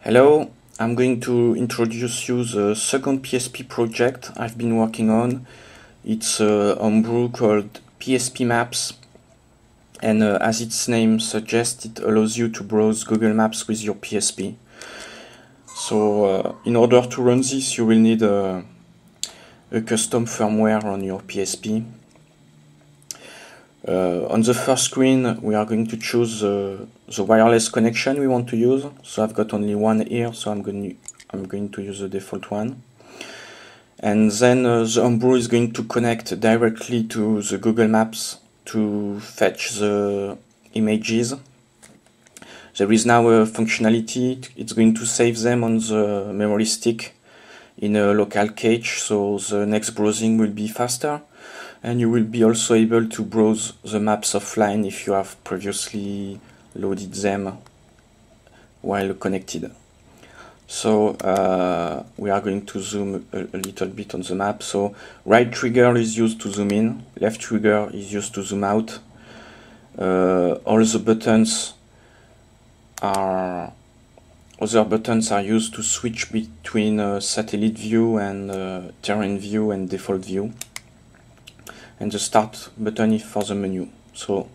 Hello, I'm going to introduce you the second PSP project I've been working on. It's a homebrew called PSP-Maps, and as its name suggests, it allows you to browse Google Maps with your PSP. So in order to run this, you will need a custom firmware on your PSP. On the first screen, we are going to choose the wireless connection we want to use. So I've got only one here, so I'm going to use the default one. And then the homebrew is going to connect directly to the Google Maps to fetch the images. There is now a functionality. It's going to save them on the memory stick in a local cache, so the next browsing will be faster. And you will be also able to browse the maps offline if you have previously loaded them while connected. So we are going to zoom a little bit on the map. So right trigger is used to zoom in, left trigger is used to zoom out. All the buttons are other buttons are used to switch between satellite view and terrain view and default view. And the start button is for the menu. So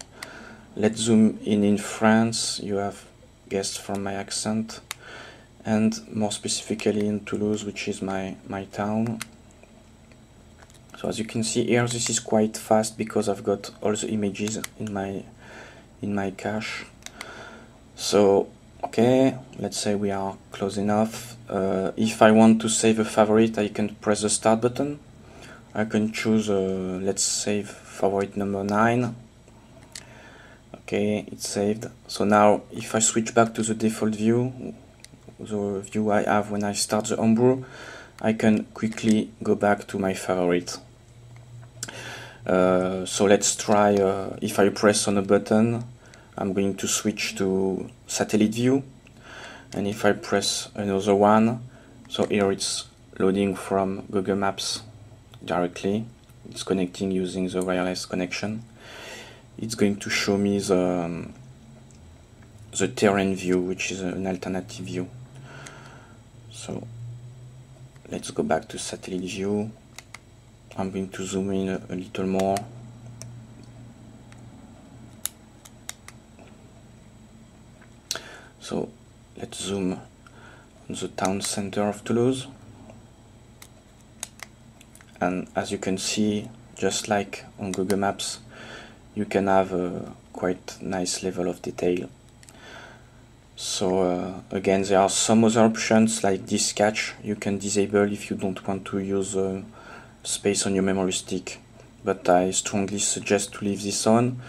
let's zoom in France. You have guessed from my accent, and more specifically in Toulouse, which is my town. So as you can see here, this is quite fast because I've got all the images in my cache. So okay, let's say we are close enough. If I want to save a favorite, I can press the start button. I can choose, let's save favorite number 9. Okay, it's saved. So now, if I switch back to the default view, the view I have when I start the homebrew, I can quickly go back to my favorite. So let's try, if I press on a button, I'm going to switch to satellite view. And if I press another one, so here it's loading from Google Maps directly. It's connecting using the wireless connection. It's going to show me the terrain view, which is an alternative view. So let's go back to satellite view. I'm going to zoom in a little more. So let's zoom on the town center of Toulouse. And as you can see, just like on Google Maps, you can have a quite nice level of detail. So again, there are some other options like disk cache you can disable if you don't want to use space on your memory stick, but I strongly suggest to leave this on.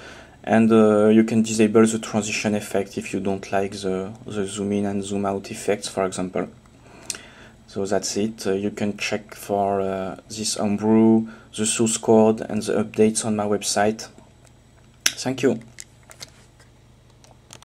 And you can disable the transition effect if you don't like the zoom in and zoom out effects, for example. So that's it. You can check for this homebrew, the source code, and the updates on my website. Thank you.